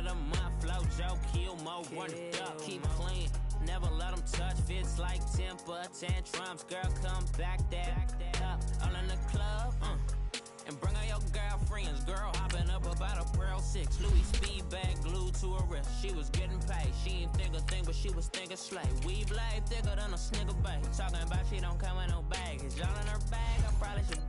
the month, flow, Joe, kill, mo, run the duck, keep clean. Never let them touch, fits like temper tantrums. Girl, come back that up, all in the club, and bring all your girlfriends. Girl, hopping up about a Pearle 6 Louis speed bag glued to her wrist. She was getting paid, she ain't think a thing, but she was thinking slay. We blade thicker than a snigger bag. Talking about she don't come with no baggage. All in her bag, I probably should.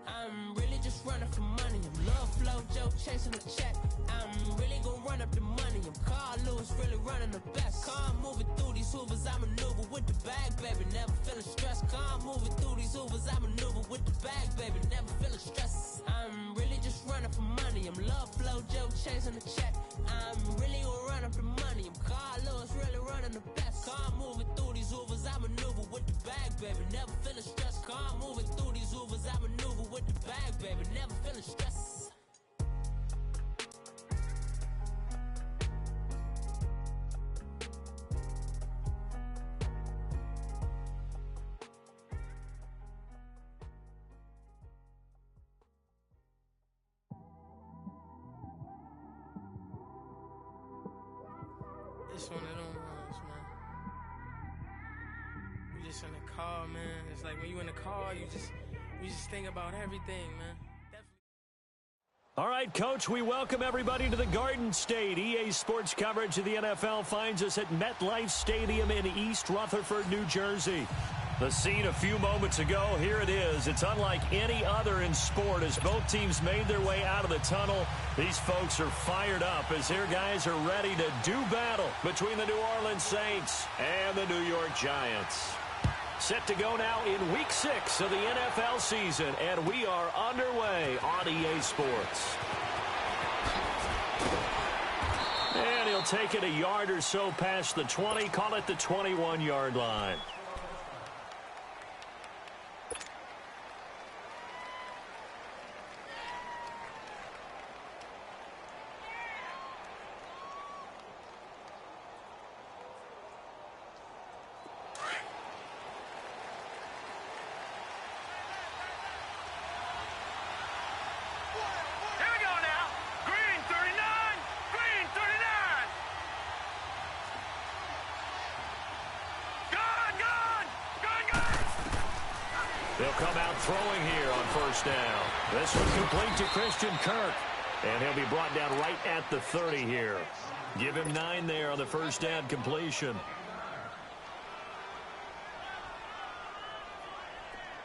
I'm really just running for money. I'm love flow, Joe chasing the check. I'm really gonna run up the money. I'm Carl Lewis, really running the best. Car moving through these hoovers, I maneuver with the bag, baby. Never feeling stressed. Car moving through these hoovers, I maneuver with the bag, baby. Never feeling stressed. I'm really just running for money. I'm love flow, Joe chasing the check. I'm really gonna run up the money. I'm Carl Lewis, really running the best. Car moving through these hoovers, I maneuver with the bag, baby. Never feeling stressed. Car moving through these hoovers, I maneuver with the bag, baby. Never feeling stressed. It's one of them ones, man. You just in the car, man. It's like when you in the car, you just think about everything, man. All right, Coach, we welcome everybody to the Garden State. EA Sports coverage of the NFL finds us at MetLife Stadium in East Rutherford, New Jersey. The scene a few moments ago, here it is. It's unlike any other in sport as both teams made their way out of the tunnel. These folks are fired up as their guys are ready to do battle between the New Orleans Saints and the New York Giants. Set to go now in Week 6 of the NFL season, and we are underway on EA Sports. And he'll take it a yard or so past the 20, call it the 21-yard line. They'll come out throwing here on first down. This one complete to Christian Kirk. And he'll be brought down right at the 30 here. Give him 9 there on the first down completion.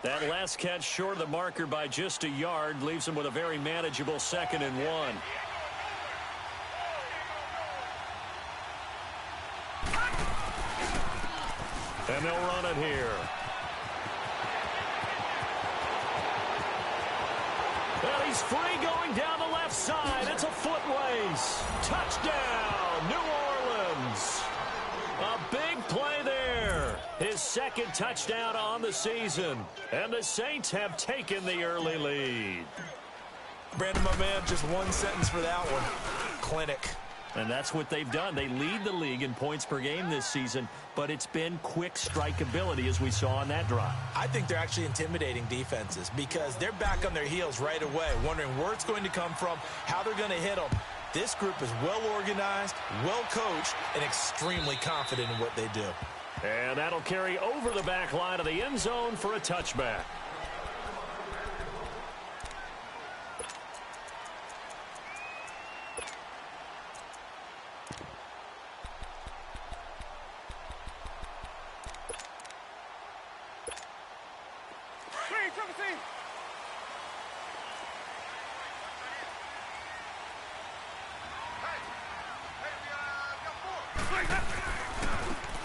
That last catch short of the marker by just a yard leaves him with a very manageable 2nd and 1. And they'll run it here. Well, he's free going down the left side. It's a foot race. Touchdown, New Orleans. A big play there. His 2nd touchdown on the season. And the Saints have taken the early lead. Brandon, my man, just one sentence for that one. Clinic. And that's what they've done. They lead the league in points per game this season, but it's been quick strikeability as we saw on that drive. I think they're actually intimidating defenses because they're back on their heels right away, wondering where it's going to come from, how they're going to hit them. This group is well organized, well coached, and extremely confident in what they do. And that'll carry over the back line of the end zone for a touchback.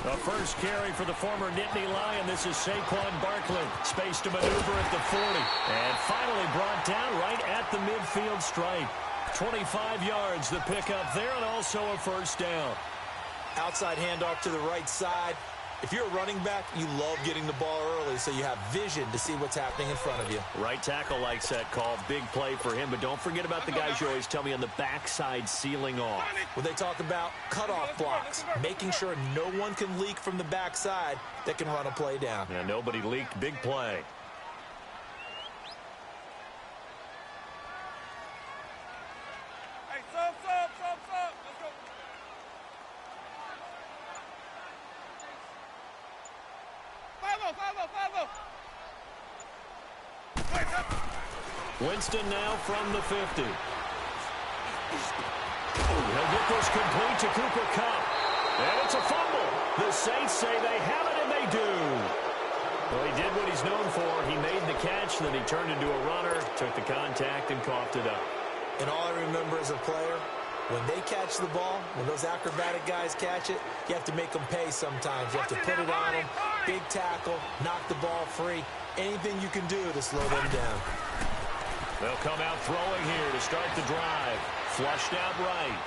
The first carry for the former Nittany Lion. This is Saquon Barkley. Space to maneuver at the 40. And finally brought down right at the midfield stripe. 25 yards the pickup there and also a first down. Outside handoff to the right side. If you're a running back, you love getting the ball early so you have vision to see what's happening in front of you. Right tackle likes that call. Big play for him. But don't forget about the guys you always tell me on the backside sealing off. When they talk about cutoff blocks, making sure no one can leak from the backside that can run a play down. Yeah, nobody leaked. Big play. Hey, sub. Let's go. Winston now from the 50. He'll get this complete to Cooper Kupp. And it's a fumble. The Saints say they have it, and they do. Well, he did what he's known for. He made the catch, then he turned into a runner, took the contact, and coughed it up. And all I remember as a player, when they catch the ball, when those acrobatic guys catch it, you have to make them pay sometimes. You have to put it on them, big tackle, knock the ball free. Anything you can do to slow them down. They'll come out throwing here to start the drive. Flushed out right.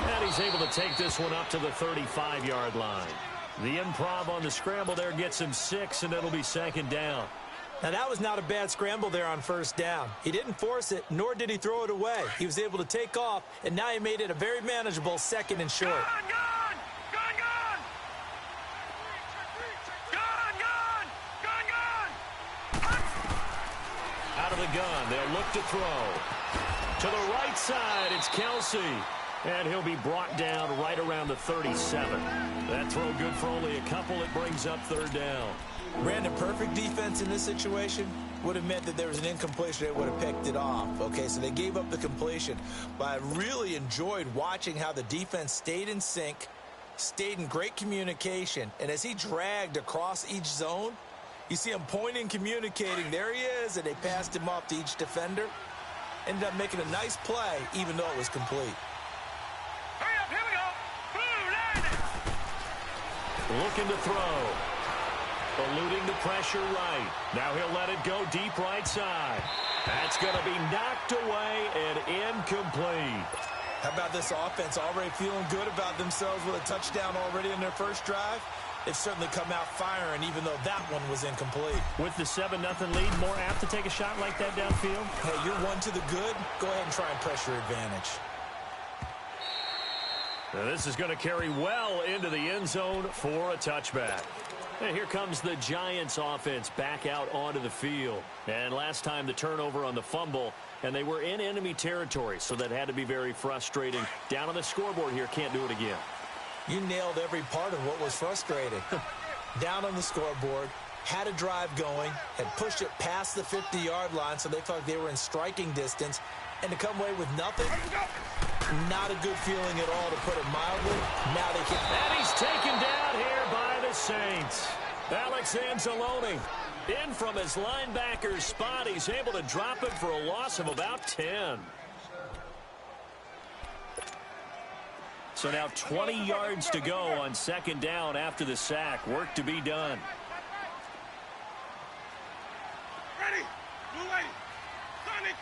And he's able to take this one up to the 35-yard line. The improv on the scramble there gets him 6, and it'll be second down. Now, that was not a bad scramble there on first down. He didn't force it, nor did he throw it away. He was able to take off, and now he made it a very manageable second and short. Out of the gun, they'll look to throw. To the right side, it's Kelsey. And he'll be brought down right around the 37. That throw good for only a couple. It brings up third down. Brandon, perfect defense in this situation would have meant that there was an incompletion. They would have picked it off. Okay, so they gave up the completion. But I really enjoyed watching how the defense stayed in sync, stayed in great communication. And as he dragged across each zone, you see him pointing, communicating. There he is, and they passed him off to each defender. Ended up making a nice play, even though it was complete. Looking to throw. Eluding the pressure right. Now he'll let it go deep right side. That's going to be knocked away and incomplete. How about this offense already feeling good about themselves with a touchdown already in their first drive? They've certainly come out firing, even though that one was incomplete. With the 7-0 lead, more apt to take a shot like that downfield? Hey, you're one to the good. Go ahead and try and pressure advantage. Now this is going to carry well into the end zone for a touchback. And here comes the Giants offense back out onto the field. And last time the turnover on the fumble, and they were in enemy territory, so that had to be very frustrating. Down on the scoreboard here, can't do it again. You nailed every part of what was frustrating. Down on the scoreboard, had a drive going, had pushed it past the 50-yard line, so they thought they were in striking distance, and to come away with nothing, not a good feeling at all, to put it mildly. Now they can't. And he's taken down here by the Saints. Alex Anzalone in from his linebacker spot. He's able to drop it for a loss of about 10. So now 20 yards to go on second down after the sack. Work to be done. Ready. Blue lady. Sonic.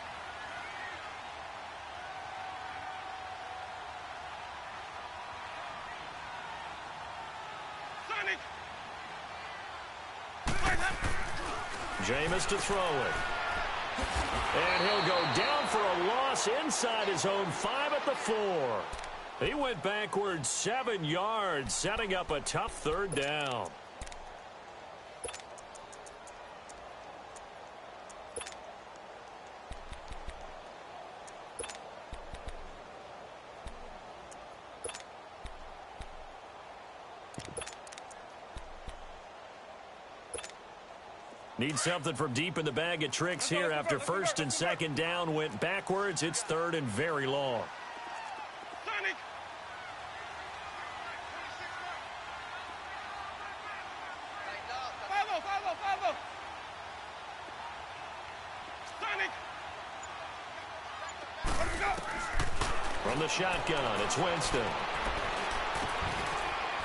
Jameis to throw it. And he'll go down for a loss inside his own 5 at the 4. He went backwards 7 yards, setting up a tough third down. Need something from deep in the bag of tricks here after first and second down went backwards. It's third and very long. Sonic. Follow. Sonic. From the shotgun, it's Winston.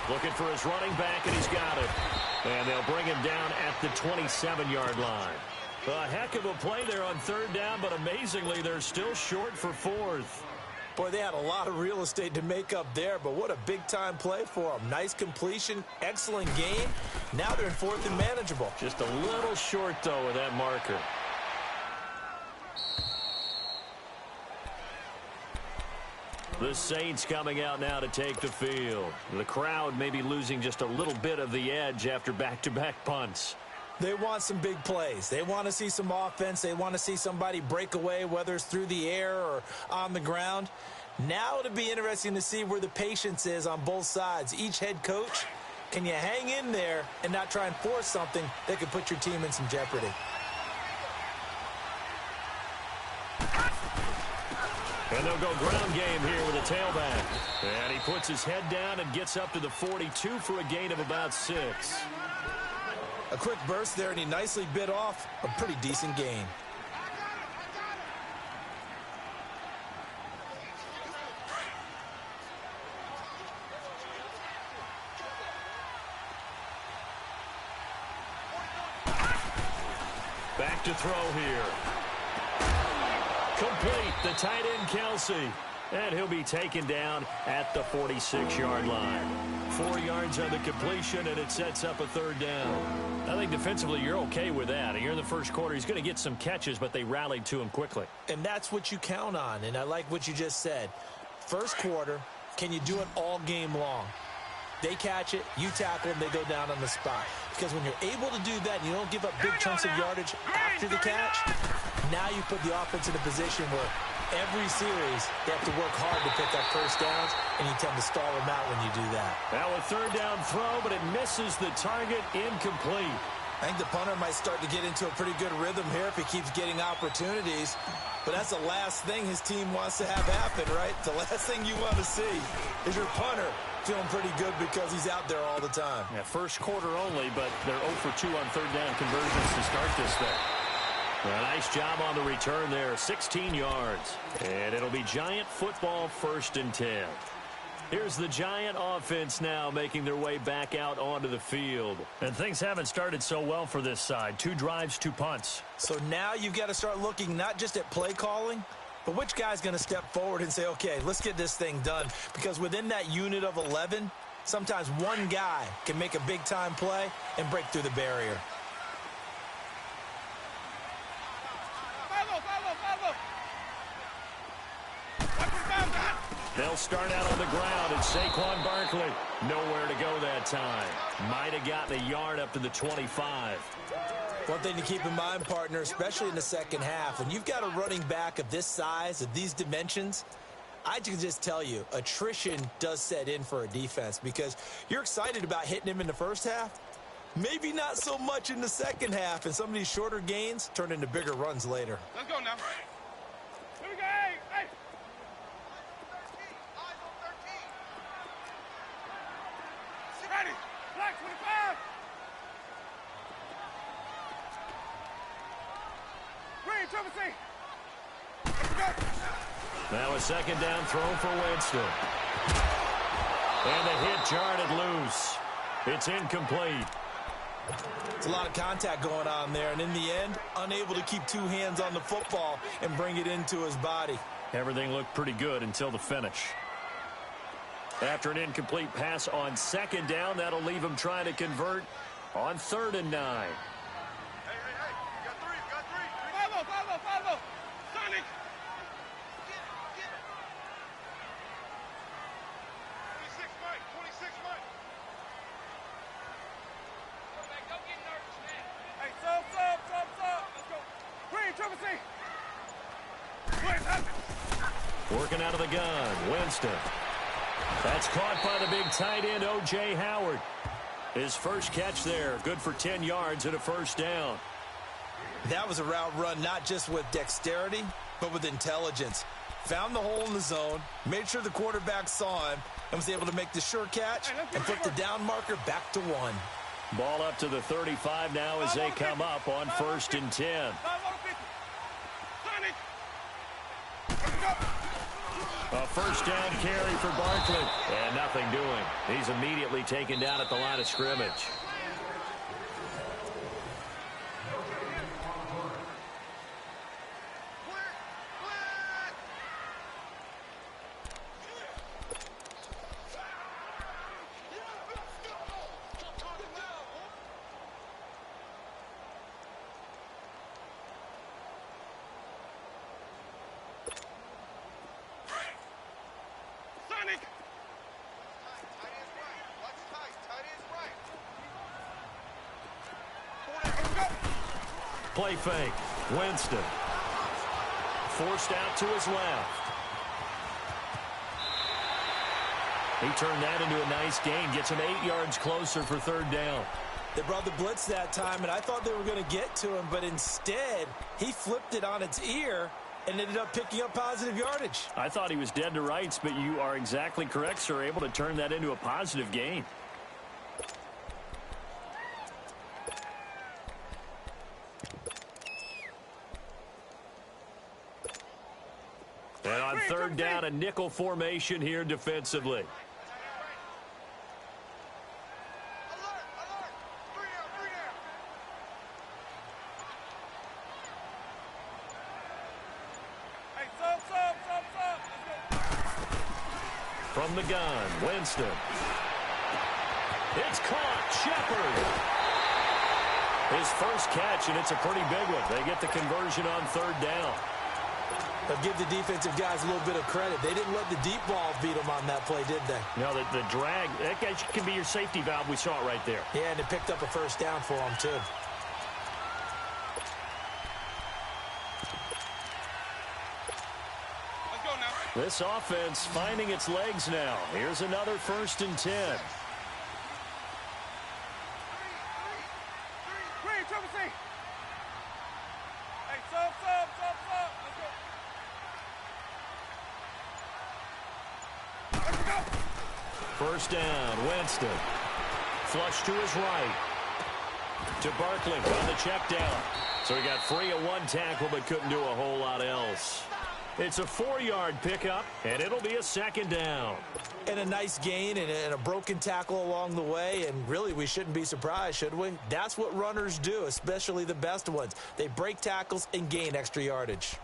Looking for his running back, and he's got it. And they'll bring him down at the 27-yard line. A heck of a play there on third down, but amazingly, they're still short for fourth. Boy, they had a lot of real estate to make up there, but what a big-time play for them. Nice completion, excellent game. Now they're in fourth and manageable. Just a little short, though, with that marker. The Saints coming out now to take the field. The crowd may be losing just a little bit of the edge after back-to-back punts. They want some big plays. They want to see some offense. They want to see somebody break away, whether it's through the air or on the ground. Now it'll be interesting to see where the patience is on both sides. Each head coach Can you hang in there and not try and force something that could put your team in some jeopardy? And they'll go ground game here with a tailback. And he puts his head down and gets up to the 42 for a gain of about 6. A quick burst there, and he nicely bit off a pretty decent gain. Back to throw here. Complete, the tight end Kelsey. And he'll be taken down at the 46-yard line. 4 yards on the completion, and it sets up a third down. I think defensively you're okay with that. Here in the first quarter, he's going to get some catches, but they rallied to him quickly. And that's what you count on, and I like what you just said. First quarter, can you do it all game long? They catch it, you tackle them, they go down on the spot. Because when you're able to do that and you don't give up big chunks of yardage after the catch, now you put the offense in a position where every series they have to work hard to pick up first downs, and you tend to stall them out when you do that. Now a third down throw, but it misses the target, incomplete. I think the punter might start to get into a pretty good rhythm here if he keeps getting opportunities. But that's the last thing his team wants to have happen, right? The last thing you want to see is your punter feeling pretty good because he's out there all the time. Yeah, first quarter only, but they're 0 for 2 on third down conversions to start this thing. A nice job on the return there, 16 yards. And it'll be Giant football, 1st and 10. Here's the Giant offense now making their way back out onto the field. And things haven't started so well for this side. 2 drives, 2 punts. So now you've got to start looking not just at play calling, but which guy's going to step forward and say, okay, let's get this thing done. Because within that unit of 11, sometimes one guy can make a big-time play and break through the barrier. They'll start out on the ground, and Saquon Barkley nowhere to go that time. Might have gotten a yard up to the 25. One thing to keep in mind, partner, especially in the second half, when you've got a running back of this size, of these dimensions, I can just tell you, attrition does set in for a defense because you're excited about hitting him in the first half. Maybe not so much in the second half, and some of these shorter gains turn into bigger runs later. Let's go now. Here we go. Hey, hey. Ready. Black 25. Green, triple C. Let's go. Now a second down throw for Winston. And the hit jarred it loose. It's incomplete. It's a lot of contact going on there, and in the end, unable to keep 2 hands on the football and bring it into his body. Everything looked pretty good until the finish. After an incomplete pass on second down, that'll leave him trying to convert on 3rd and 9. Hey, you got 3, you got 3. Follow. Sonic. 26, Mike. 26, Mike. Don't get nervous, man. Hey, sub. Let's go. Green, triple C. Working out of the gun, Winston. That's caught by the big tight end, O.J. Howard. His first catch there, good for 10 yards and a first down. That was a route run not just with dexterity, but with intelligence. Found the hole in the zone, made sure the quarterback saw him, and was able to make the sure catch and put the down marker back to 1. Ball up to the 35 now as they come up on 1st and 10. Sonic. A first down carry for Barkley. And nothing doing. He's immediately taken down at the line of scrimmage. Play fake. Winston. Forced out to his left. He turned that into a nice gain, gets him 8 yards closer for third down. They brought the blitz that time, and I thought they were going to get to him, but instead he flipped it on its ear and ended up picking up positive yardage. I thought he was dead to rights, but you are exactly correct, sir, able to turn that into a positive gain. And on third down, a nickel formation here defensively. From the gun, Winston. It's caught. Shepard. His first catch, and it's a pretty big one. They get the conversion on third down. But give the defensive guys a little bit of credit. They didn't let the deep ball beat them on that play, did they? No, the drag, that can be your safety valve. We saw it right there. Yeah, and it picked up a first down for them, too. This offense finding its legs now. Here's another 1st and 10. First down, Winston. Flush to his right. To Barkley on the check down. So he got free of one tackle but couldn't do a whole lot else. It's a 4-yard pickup, and it'll be a second down. And a nice gain and a broken tackle along the way, and really we shouldn't be surprised, should we? That's what runners do, especially the best ones. They break tackles and gain extra yardage.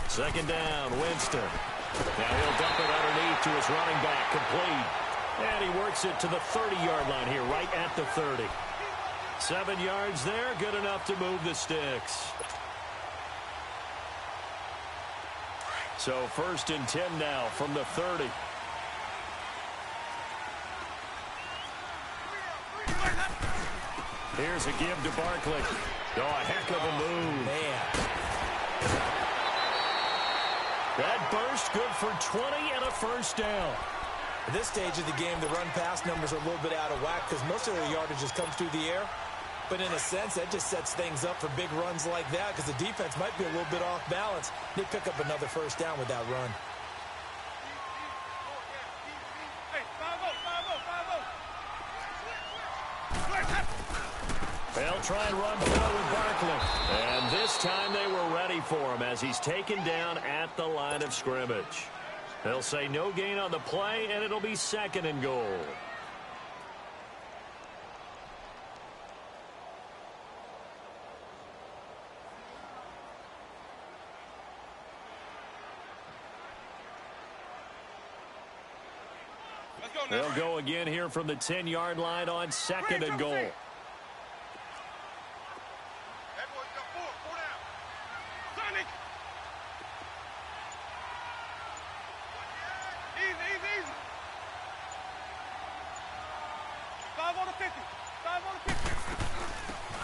Second down, Winston. Now he'll dump it underneath to his running back, complete. And he works it to the 30-yard line here, right at the 30. 7 yards there, good enough to move the sticks. So 1st and 10 now from the 30. Here's a give to Barkley. Oh, a heck of a move. Man. That burst good for 20 and a first down. At this stage of the game, the run-pass numbers are a little bit out of whack because most of their yardage just comes through the air. But in a sense, that just sets things up for big runs like that because the defense might be a little bit off balance. They pick up another first down with that run. They'll try and run forward Barkley. And this time they were ready for him as he's taken down at the line of scrimmage. They'll say no gain on the play, and it'll be 2nd and goal. They'll go again here from the 10-yard line on 2nd and goal.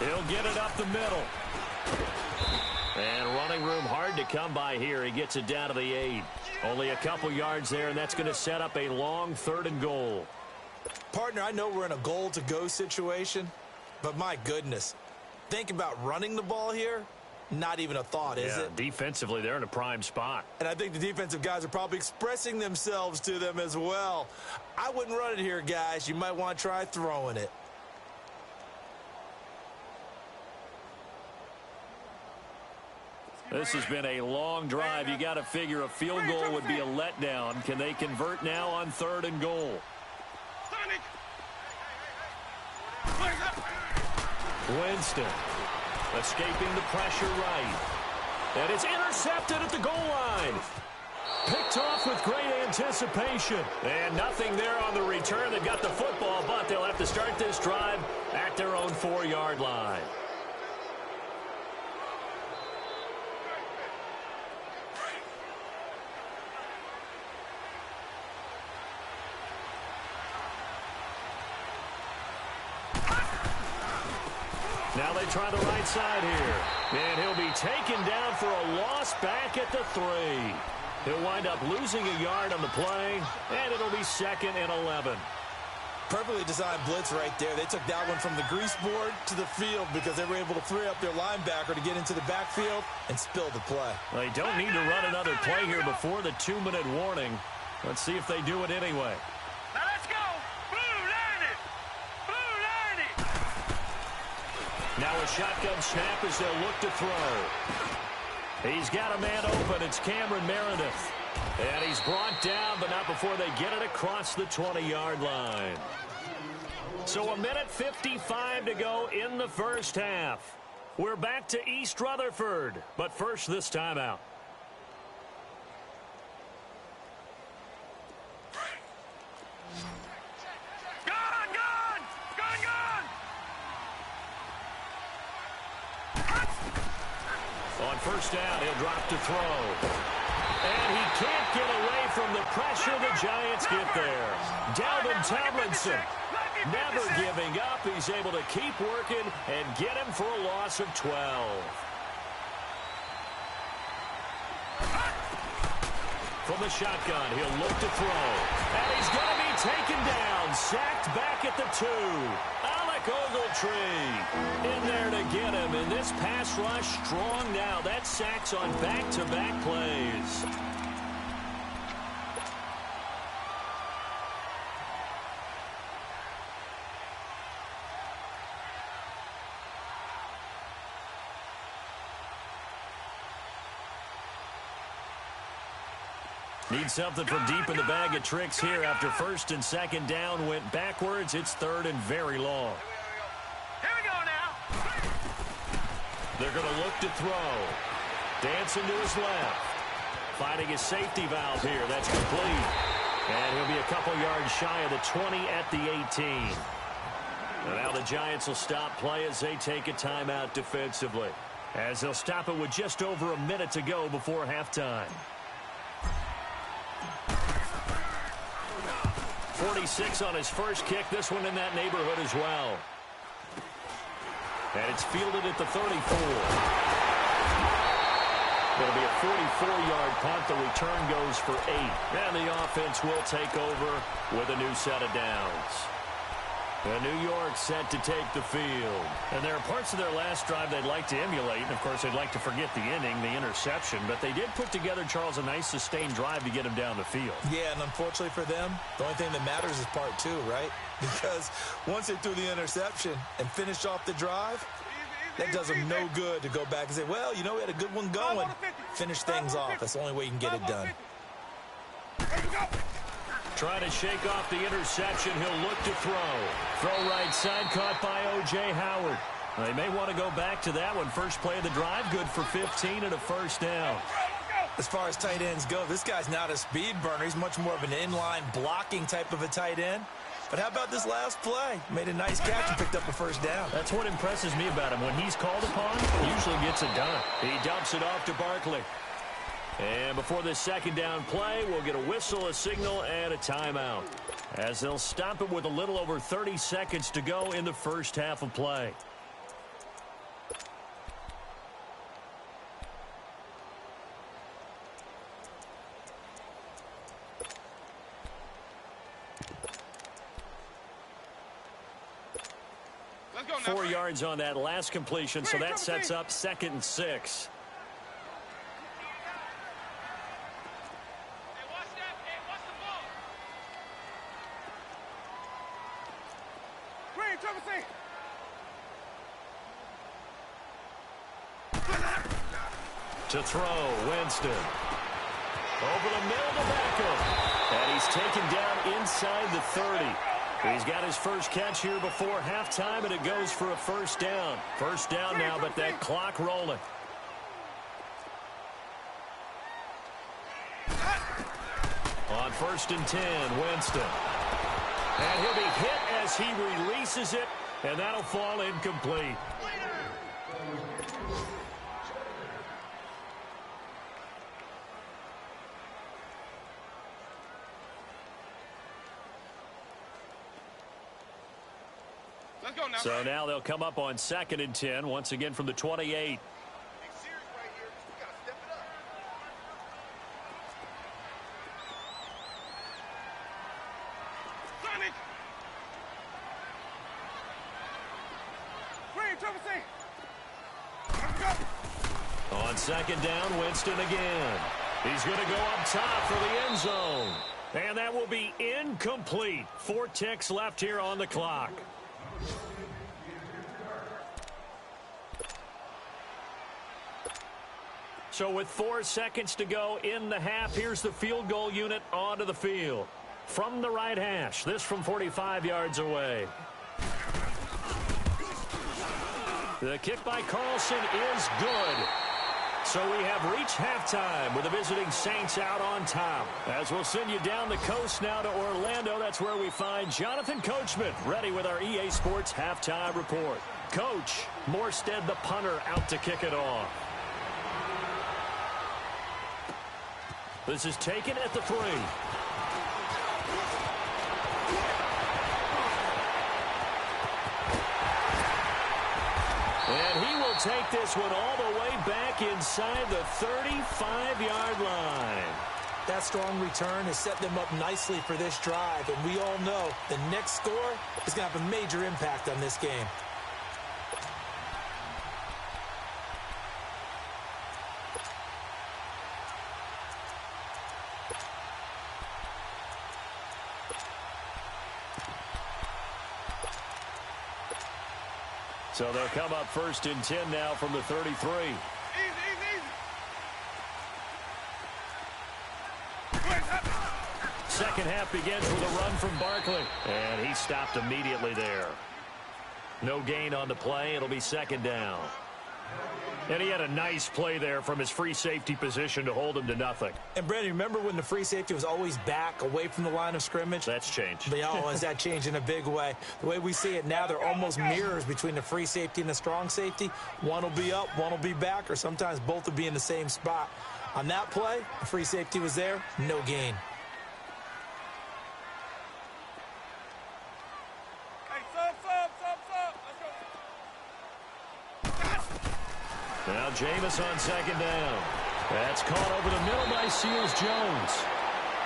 He'll get it up the middle. And running room hard to come by here. He gets it down to the 8. Only a couple yards there, and that's going to set up a long 3rd and goal. Partner, I know we're in a goal-to-go situation, but my goodness. Think about running the ball here. Not even a thought, is it? Defensively, they're in a prime spot. And I think the defensive guys are probably expressing themselves to them as well. I wouldn't run it here, guys. You might want to try throwing it. This has been a long drive. You got to figure a field goal would be a letdown. Can they convert now on 3rd and goal? Winston escaping the pressure right. And it's intercepted at the goal line. Picked off with great anticipation. And nothing there on the return that got the football, but they'll have to start this drive at their own 4-yard line. Now they try the right side here. And he'll be taken down for a loss back at the 3. He'll wind up losing a yard on the play, and it'll be 2nd and 11. Perfectly designed blitz right there. They took that one from the grease board to the field because they were able to free up their linebacker to get into the backfield and spill the play. They don't need to run another play here before the 2-minute warning. Let's see if they do it anyway. Now let's go. Blue line it. Blue line it. Now a shotgun snap as they'll look to throw. He's got a man open. It's Cameron Meredith. And he's brought down, but not before they get it across the 20-yard line. So 1:55 to go in the first half. We're back to East Rutherford, but first this timeout. On first down, he'll drop to throw. And he can't get away from the pressure. The Giants get there. Dalvin Tomlinson, never giving up. He's able to keep working and get him for a loss of 12. From the shotgun, he'll look to throw. And he's going to be taken down. Sacked back at the 2. Ogletree in there to get him, and this pass rush strong now. That sacks on back-to-back plays. Need something from deep in the bag of tricks here after first and second down went backwards. It's 3rd and very long. Here we go now. They're going to look to throw. Dancing to his left. Finding his safety valve here. That's complete. And he'll be a couple yards shy of the 20 at the 18. And now the Giants will stop play as they take a timeout defensively. As they'll stop it with just over a minute to go before halftime. 46 on his first kick. This one in that neighborhood as well. And it's fielded at the 34. It'll be a 44-yard punt. The return goes for 8. And the offense will take over with a new set of downs. And New York set to take the field. And there are parts of their last drive they'd like to emulate. And, of course, they'd like to forget the inning, the interception. But they did put together, Charles, a nice sustained drive to get him down the field. Yeah, and unfortunately for them, the only thing that matters is part 2, right? Because once they threw the interception and finished off the drive, that does them no good to go back and say, well, you know, we had a good one going. Finish things off. That's the only way you can get it done. Trying to shake off the interception. He'll look to throw. Throw right side, caught by O.J. Howard. They may want to go back to that one. First play of the drive, good for 15 and a first down. As far as tight ends go, this guy's not a speed burner. He's much more of an inline blocking type of a tight end. But how about this last play? Made a nice catch and picked up a first down. That's what impresses me about him. When he's called upon, he usually gets it done. He dumps it off to Barkley. And before this second down play, we'll get a whistle, a signal, and a timeout. As they'll stop it with a little over 30 seconds to go in the first half of play. Let's go now. 4 yards on that last completion, so that sets up 2nd and 6. To throw, Winston. Over the middle to Beckham. And he's taken down inside the 30. He's got his first catch here before halftime, and it goes for a first down. First down now, but that clock rolling. On first and 10, Winston. And he'll be hit as he releases it, and that'll fall incomplete. Let's go now. So now they'll come up on second and 10, once again from the 28. On second down, Winston again. He's going to go up top for the end zone. And that will be incomplete. 4 ticks left here on the clock. So with 4 seconds to go in the half, here's the field goal unit onto the field. From the right hash, this from 45 yards away. The kick by Carlson is good. So we have reached halftime with the visiting Saints out on top. As we'll send you down the coast now to Orlando, that's where we find Jonathan Coachman ready with our EA Sports halftime report. Coach, Morstead the punter out to kick it off. This is taken at the 3. And he will take this one all the way back inside the 35-yard line. That strong return has set them up nicely for this drive, and we all know the next score is going to have a major impact on this game. So they'll come up first and 10 now from the 33. Easy, easy, easy. Second half begins with a run from Barkley. And he stopped immediately there. No gain on the play. It'll be second down. And he had a nice play there from his free safety position to hold him to nothing. And, Brandon, remember when the free safety was always back away from the line of scrimmage? That's changed. But, oh, has that changed in a big way? The way we see it now, they're almost mirrors between the free safety and the strong safety. One will be up, one will be back, or sometimes both will be in the same spot. On that play, the free safety was there, no gain. Now Jameis on second down. That's caught over the middle by Seals-Jones.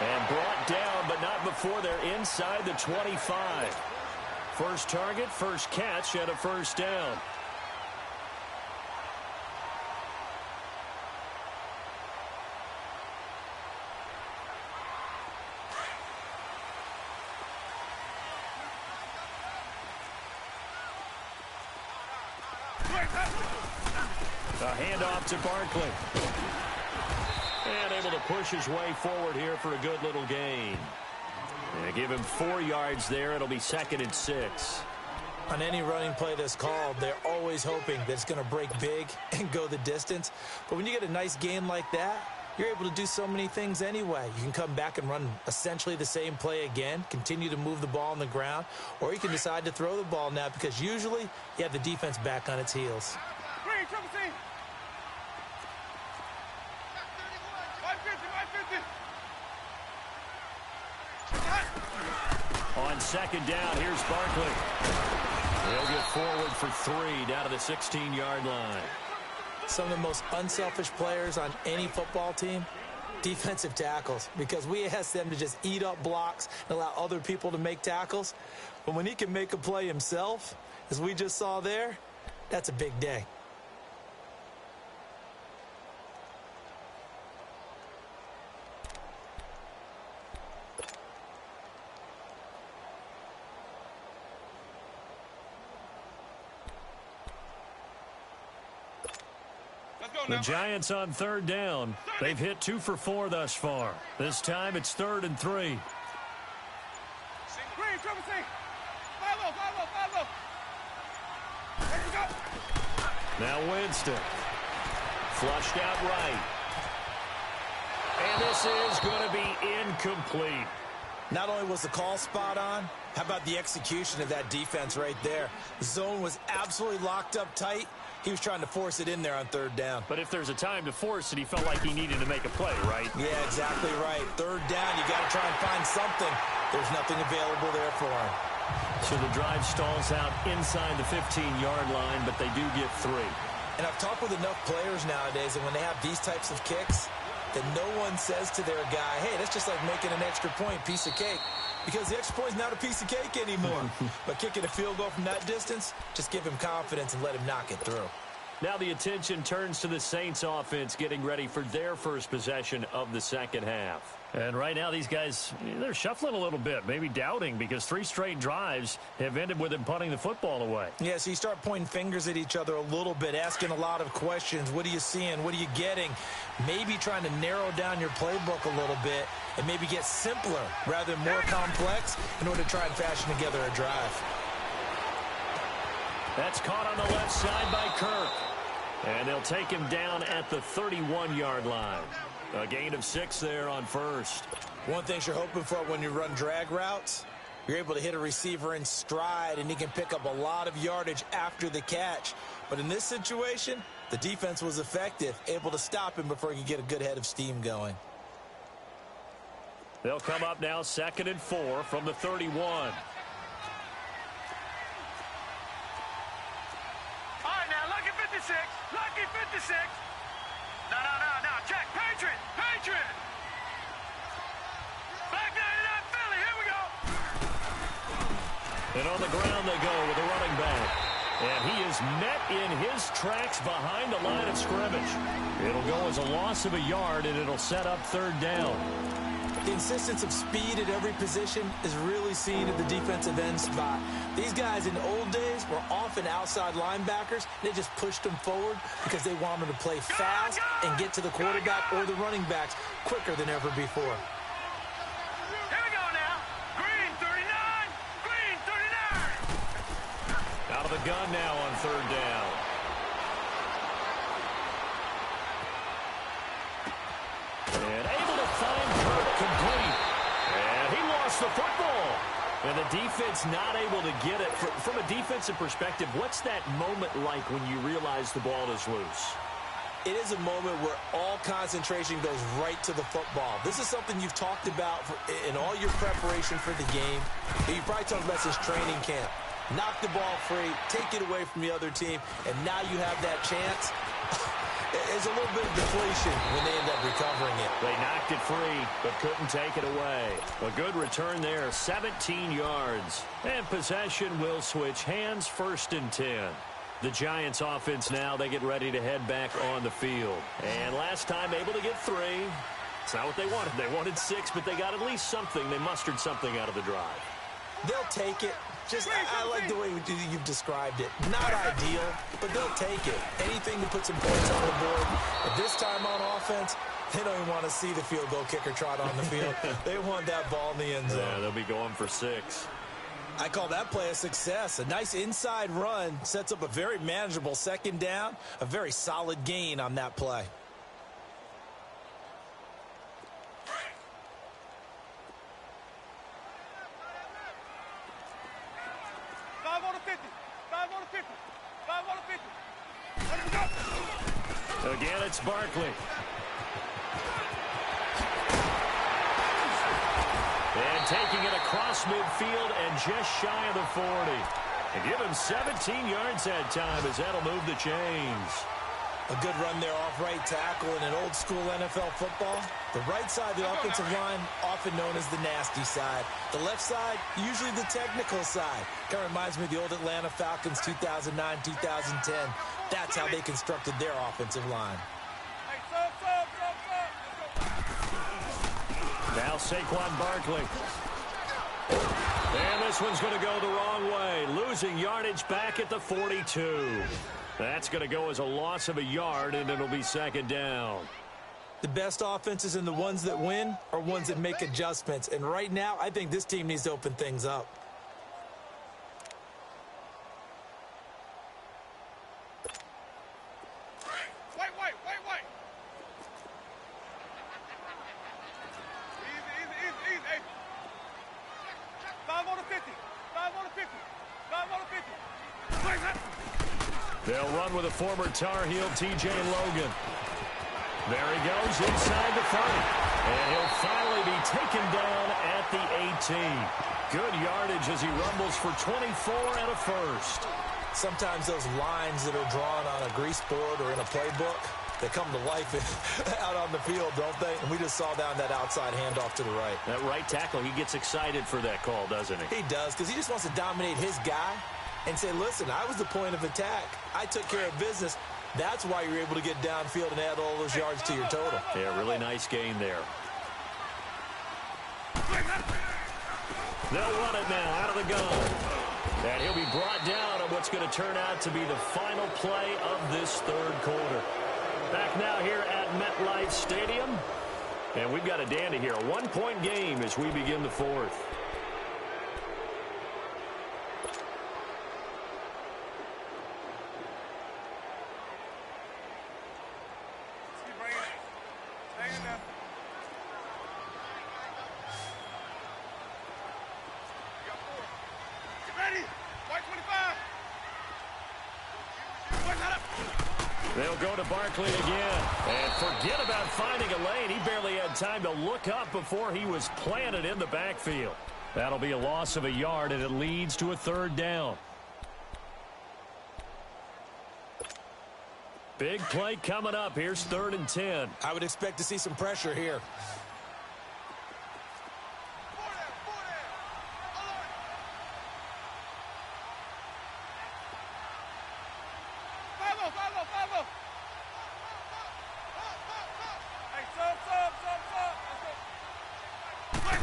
And brought down, but not before they're inside the 25. First target, first catch, and a first down. A handoff to Barkley. And able to push his way forward here for a good little gain. And give him 4 yards there. It'll be second and 6. On any running play that's called, they're always hoping that it's going to break big and go the distance. But when you get a nice gain like that, you're able to do so many things anyway. You can come back and run essentially the same play again, continue to move the ball on the ground, or you can decide to throw the ball now because usually you have the defense back on its heels. On second down, here's Barkley. He'll get forward for 3 down to the 16-yard line. Some of the most unselfish players on any football team, defensive tackles, because we ask them to just eat up blocks and allow other people to make tackles. But when he can make a play himself, as we just saw there, that's a big day. The Giants on third down. They've hit 2 for 4 thus far. This time it's 3rd and 3. Now Winston. Flushed out right. And this is going to be incomplete. Not only was the call spot on, how about the execution of that defense right there? The zone was absolutely locked up tight. He was trying to force it in there on third down. But if there's a time to force it, he felt like he needed to make a play, right? Yeah, exactly right. Third down, you got to try and find something. There's nothing available there for him. So the drive stalls out inside the 15-yard line, but they do get 3. And I've talked with enough players nowadays, and when they have these types of kicks, that no one says to their guy, hey, that's just like making an extra point, piece of cake. Because the extra point is not a piece of cake anymore. But kicking a field goal from that distance, just give him confidence and let him knock it through. Now the attention turns to the Saints offense getting ready for their first possession of the second half. And right now these guys, they're shuffling a little bit, maybe doubting, because 3 straight drives have ended with them punting the football away. Yeah, so you start pointing fingers at each other a little bit, asking a lot of questions. What are you seeing? What are you getting? Maybe trying to narrow down your playbook a little bit and maybe get simpler rather than more complex in order to try and fashion together a drive. That's caught on the left side by Kirk. And they'll take him down at the 31-yard line. A gain of 6 there on first. One thing you're hoping for when you run drag routes, you're able to hit a receiver in stride, and he can pick up a lot of yardage after the catch. But in this situation, the defense was effective, able to stop him before he could get a good head of steam going. They'll come up now 2nd and 4 from the 31. Lucky 56. No. Check. Patriot. Back 99 Philly. Here we go. And on the ground they go with a running back. And he is met in his tracks behind the line of scrimmage. It'll go as a loss of a yard, and it'll set up 3rd down. The insistence of speed at every position is really seen at the defensive end spot. These guys in the old days were often outside linebackers. They just pushed them forward because they wanted to play fast and get to the quarterback or the running backs quicker than ever before. Here we go now. Green 39. Out of the gun now on 3rd down. And able to find Kirk complete. And he lost the football. And the defense not able to get it. From a defensive perspective, what's that moment like when you realize the ball is loose? It is a moment where all concentration goes right to the football. This is something you've talked about in all your preparation for the game. You probably talked about since training camp. Knock the ball free, take it away from the other team, and now you have that chance. There's a little bit of deflation when they end up recovering it. They knocked it free, but couldn't take it away. A good return there, 17 yards. And possession will switch hands, 1st and 10. The Giants offense now, they get ready to head back on the field. And last time able to get 3. It's not what they wanted. They wanted 6, but they got at least something. They mustered something out of the drive. They'll take it. I like the way you've described it. Not ideal, but they'll take it. Anything to put some points on the board. But this time on offense, they don't even want to see the field goal kicker trot on the field. They want that ball in the end zone. Yeah, they'll be going for 6. I call that play a success. A nice inside run sets up a very manageable 2nd down. A very solid gain on that play. Again, it's Barkley. And taking it across midfield and just shy of the 40. And give him 17 yards that time as that'll move the chains. A good run there off right tackle in an old school NFL football. The right side of the offensive line, often known as the nasty side. The left side, usually the technical side. Kind of reminds me of the old Atlanta Falcons 2009, 2010. That's how they constructed their offensive line. Now Saquon Barkley. And this one's going to go the wrong way. Losing yardage back at the 42. That's going to go as a loss of a yard, and it'll be 2nd down. The best offenses and the ones that win are ones that make adjustments. And right now, I think this team needs to open things up. Wait. They'll run with a former Tar Heel, T.J. Logan. There he goes inside the 30. And he'll finally be taken down at the 18. Good yardage as he rumbles for 24 and a first. Sometimes those lines that are drawn on a grease board or in a playbook, they come to life out on the field, don't they? And we just saw down that outside handoff to the right. That right tackle, he gets excited for that call, doesn't he? He does, because he just wants to dominate his guy and say, listen, I was the point of attack. I took care of business. That's why you're able to get downfield and add all those yards to your total. Yeah, really nice gain there. They'll run it now out of the gun. And he'll be brought down on what's going to turn out to be the final play of this third quarter. Back now here at MetLife Stadium. And we've got a dandy here. A one-point game as we begin the fourth. They'll go to Barkley again. And forget about finding a lane. He barely had time to look up before he was planted in the backfield. That'll be a loss of a yard, and it leads to a third down. Big play coming up. Here's 3rd and 10. I would expect to see some pressure here.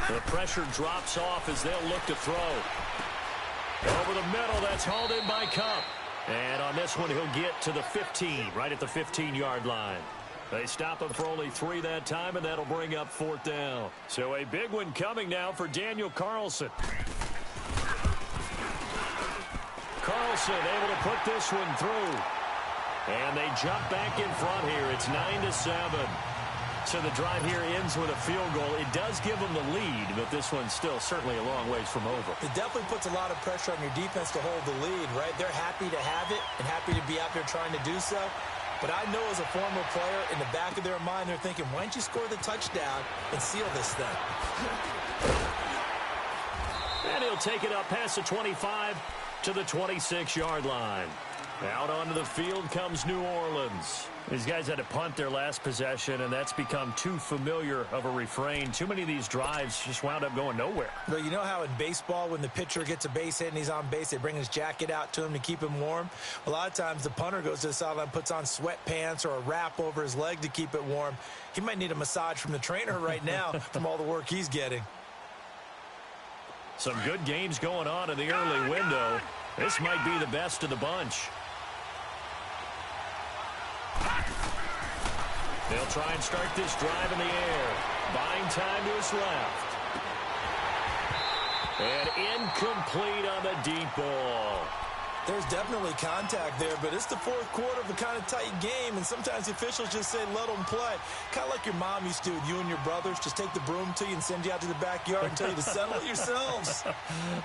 The pressure drops off as they'll look to throw. Over the middle, that's hauled in by Cup. And on this one, he'll get to the 15, right at the 15-yard line. They stop him for only 3 that time, and that'll bring up 4th down. So a big one coming now for Daniel Carlson. Carlson able to put this one through. And they jump back in front here. It's 9-7. So the drive here ends with a field goal. It does give them the lead, but this one's still certainly a long ways from over. It definitely puts a lot of pressure on your defense to hold the lead, right? They're happy to have it and happy to be out there trying to do so. But I know as a former player, in the back of their mind, they're thinking, why don't you score the touchdown and seal this thing? And he'll take it up past the 25 to the 26-yard line. Out onto the field comes New Orleans. These guys had to punt their last possession, and that's become too familiar of a refrain. Too many of these drives just wound up going nowhere. Well, you know how in baseball, when the pitcher gets a base hit and he's on base, they bring his jacket out to him to keep him warm? A lot of times the punter goes to the sideline, puts on sweatpants or a wrap over his leg to keep it warm. He might need a massage from the trainer right now from all the work he's getting. Some good games going on in the early window. This might be the best of the bunch. They'll try and start this drive in the air. Buying time to his left. And incomplete on the deep ball. There's definitely contact there, but it's the fourth quarter of a kind of tight game, and sometimes the officials just say, let them play. Kind of like your mom used to do with you and your brothers. Just take the broom to you and send you out to the backyard and tell you to settle it yourselves.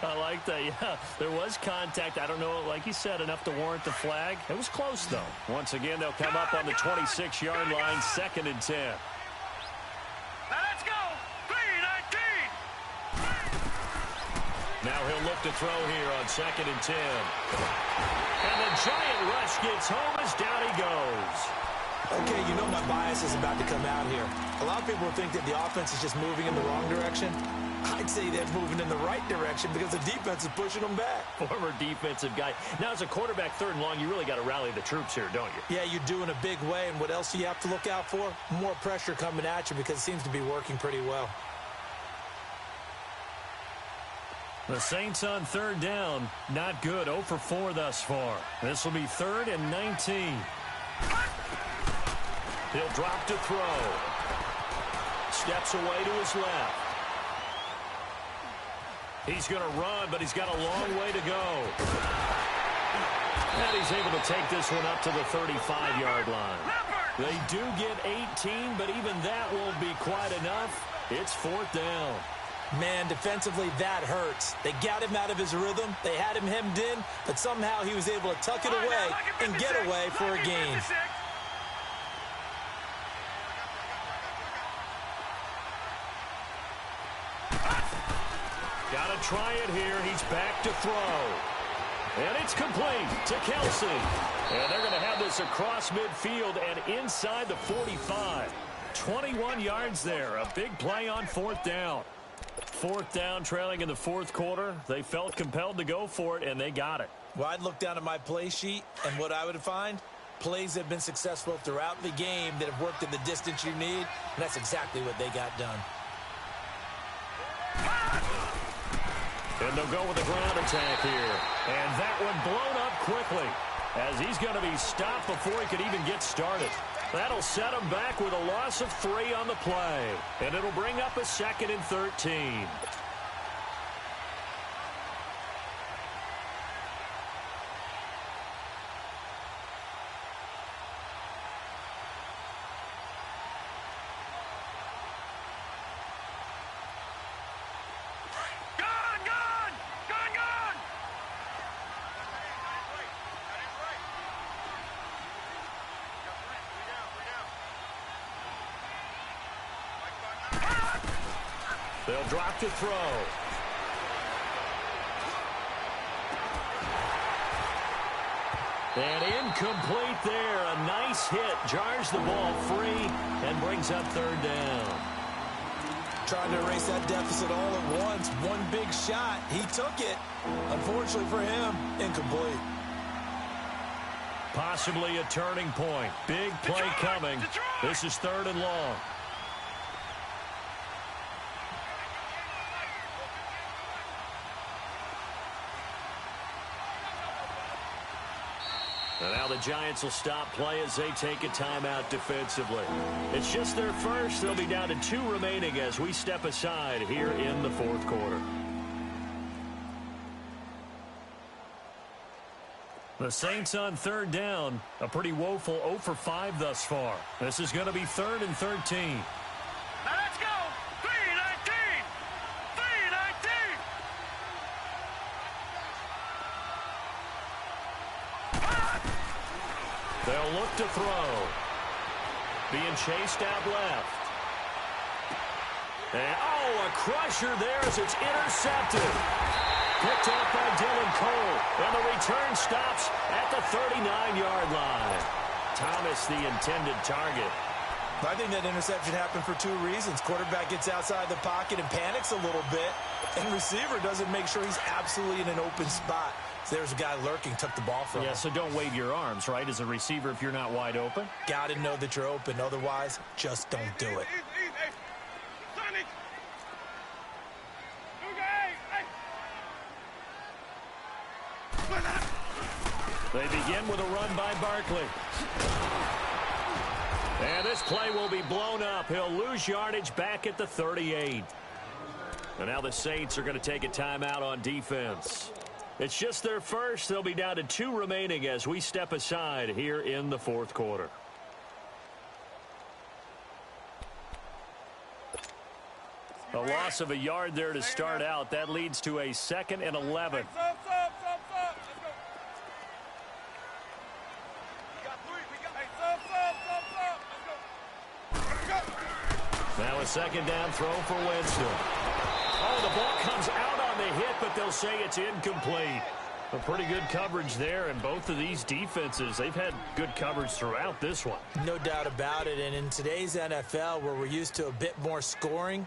I like that, yeah. There was contact. I don't know, like you said, enough to warrant the flag. It was close, though. Once again, they'll come up on the 26-yard line, 2nd and 10. Now let's go. 3-19. Now he'll look to throw here on 2nd and 10. And the giant rush gets home as down he goes. Okay, you know my bias is about to come out here. A lot of people think that the offense is just moving in the wrong direction. I'd say they're moving in the right direction because the defense is pushing them back. Former defensive guy. Now, as a quarterback, 3rd and long, you really got to rally the troops here, don't you? Yeah, you do in a big way. And what else do you have to look out for? More pressure coming at you because it seems to be working pretty well. The Saints on 3rd down. Not good. 0 for 4 thus far. This will be 3rd and 19. He'll drop to throw. Steps away to his left. He's going to run, but he's got a long way to go. And he's able to take this one up to the 35-yard line. They do get 18, but even that won't be quite enough. It's 4th down. Man, defensively, that hurts. They got him out of his rhythm. They had him hemmed in, but somehow he was able to tuck it away and get away for a gain. Got to try it here. He's back to throw. And it's complete to Kelsey. And they're going to have this across midfield and inside the 45. 21 yards there. A big play on fourth down. Fourth down, trailing in the fourth quarter. They felt compelled to go for it, and they got it. Well, I'd look down at my play sheet, and what I would find, plays that have been successful throughout the game that have worked in the distance you need, and that's exactly what they got done. And they'll go with the ground attack here. And that one blown up quickly as he's going to be stopped before he could even get started. That'll set him back with a loss of 3 on the play. And it'll bring up a 2nd and 13. They'll drop to throw. And incomplete there. A nice hit. Jars the ball free and brings up third down. Trying to erase that deficit all at once. One big shot. He took it. Unfortunately for him, incomplete. Possibly a turning point. Big play coming. This is 3rd and long. And now the Giants will stop play as they take a timeout defensively. It's just their first. They'll be down to 2 remaining as we step aside here in the fourth quarter. The Saints on third down. A pretty woeful 0 for 5 thus far. This is going to be 3rd and 13. Now let's go. 3-19. 3-19. They'll look to throw. Being chased out left. And, oh, a crusher there as it's intercepted. Picked up by Dylan Cole. And the return stops at the 39-yard line. Thomas, the intended target. I think that interception happened for 2 reasons. Quarterback gets outside the pocket and panics a little bit. And receiver doesn't make sure he's absolutely in an open spot. So there's a guy lurking, took the ball from him. Yeah, so don't wave your arms, right, as a receiver if you're not wide open. Got to know that you're open. Otherwise, just don't do it. They begin with a run by Barkley. And this play will be blown up. He'll lose yardage back at the 38. And now the Saints are going to take a timeout on defense. It's just their first. They'll be down to 2 remaining as we step aside here in the fourth quarter. A loss of a yard there to start out. That leads to a 2nd and 11. Now a 2nd down throw for Winston. Oh, the ball comes out on the hit, but they'll say it's incomplete. A pretty good coverage there, and both of these defenses, they've had good coverage throughout this one. No doubt about it, and in today's NFL, where we're used to a bit more scoring,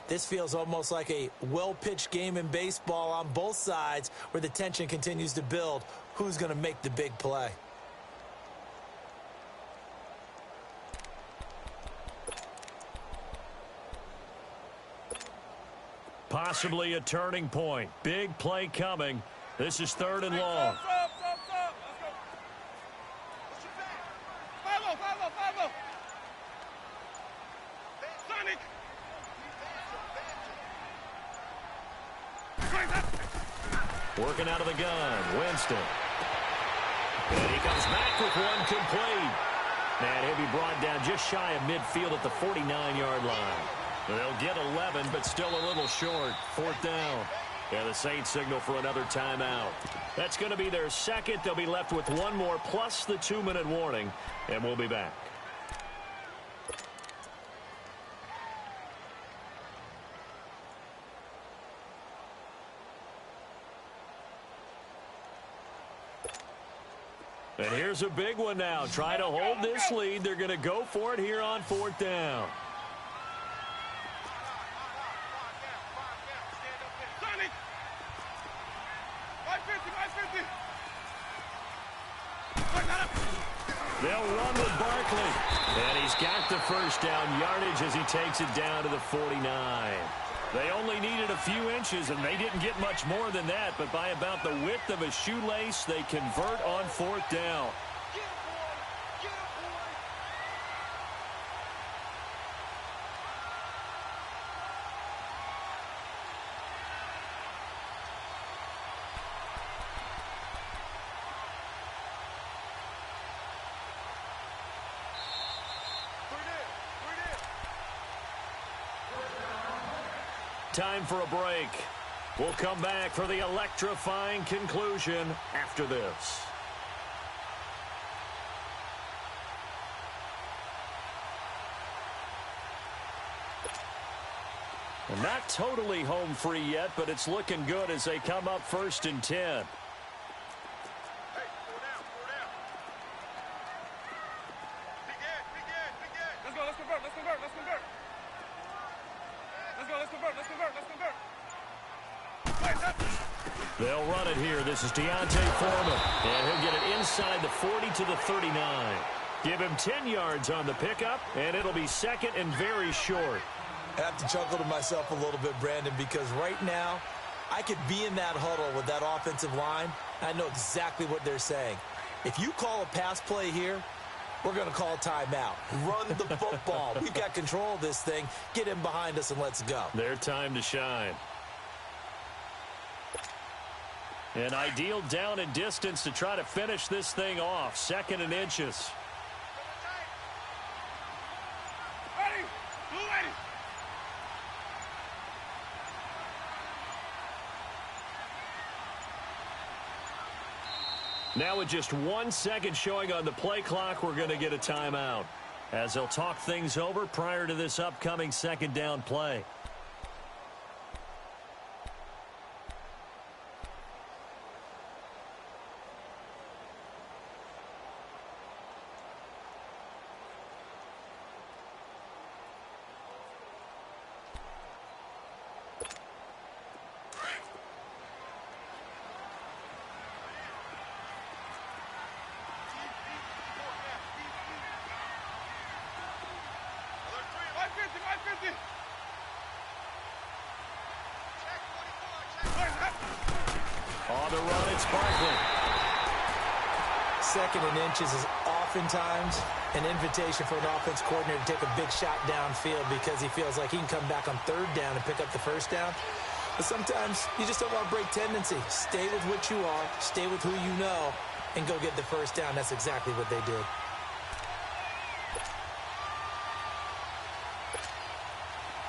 this feels almost like a well-pitched game in baseball on both sides where the tension continues to build. Who's going to make the big play? Possibly a turning point. Big play coming. This is 3rd and long. Working out of the gun, Winston. And he comes back with one complete. And he'll be brought down just shy of midfield at the 49-yard line. They'll get 11, but still a little short. 4th down. And the Saints signal for another timeout. That's going to be their second. They'll be left with one more plus the 2-minute warning, and we'll be back. And here's a big one now. Try to hold this lead. They're going to go for it here on 4th down. They'll run with Barkley. And he's got the first down yardage as he takes it down to the 49. They only needed a few inches, and they didn't get much more than that. But by about the width of a shoelace, they convert on 4th down. Time for a break. We'll come back for the electrifying conclusion after this. And not totally home free yet, but it's looking good as they come up 1st and 10. They'll run it here. This is Deontay Foreman. And he'll get it inside the 40 to the 39. Give him 10 yards on the pickup, and it'll be 2nd and very short. I have to chuckle to myself a little bit, Brandon, because right now I could be in that huddle with that offensive line. I know exactly what they're saying. If you call a pass play here, we're going to call timeout. Run the football. We've got control of this thing. Get him behind us and let's go. Their time to shine. An ideal down and distance to try to finish this thing off. 2nd and inches. Now with just 1 second showing on the play clock, we're going to get a timeout as they'll talk things over prior to this upcoming 2nd down play. On the run, it's Barkley. 2nd and inches is oftentimes an invitation for an offense coordinator to take a big shot downfield because he feels like he can come back on 3rd down and pick up the 1st down. But sometimes you just don't want to break tendency. Stay with what you are, stay with who you know, and go get the 1st down. That's exactly what they did.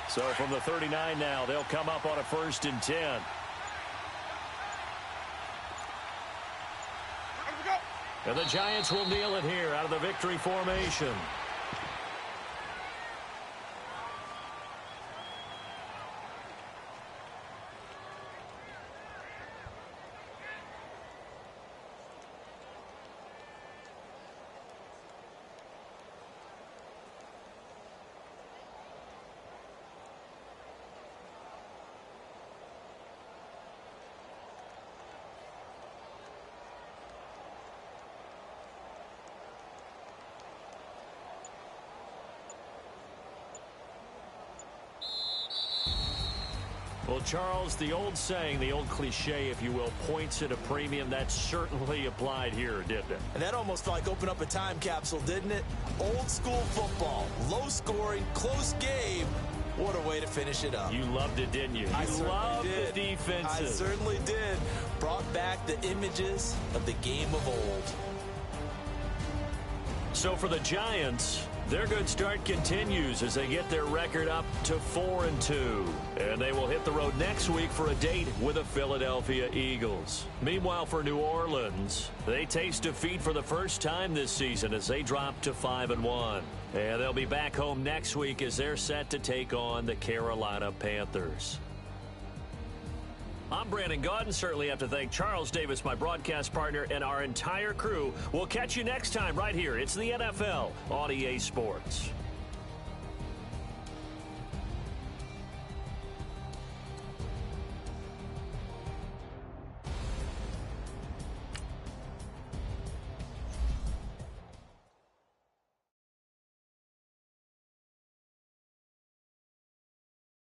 So from the 39 now, they'll come up on a 1st and 10. And the Giants will kneel it here out of the victory formation. Well, Charles, the old saying, the old cliche, if you will, points at a premium. That certainly applied here, didn't it? And that almost like opened up a time capsule, didn't it? Old school football, low scoring, close game. What a way to finish it up. You loved it, didn't you? I loved did. The defenses. I certainly did. Brought back the images of the game of old. So for the Giants, their good start continues as they get their record up to 4-2. And they will hit the road next week for a date with the Philadelphia Eagles. Meanwhile, for New Orleans, they taste defeat for the first time this season as they drop to 5-1. And they'll be back home next week as they're set to take on the Carolina Panthers. I'm Brandon Gaudin. Certainly have to thank Charles Davis, my broadcast partner, and our entire crew. We'll catch you next time right here. It's the NFL on EA Sports.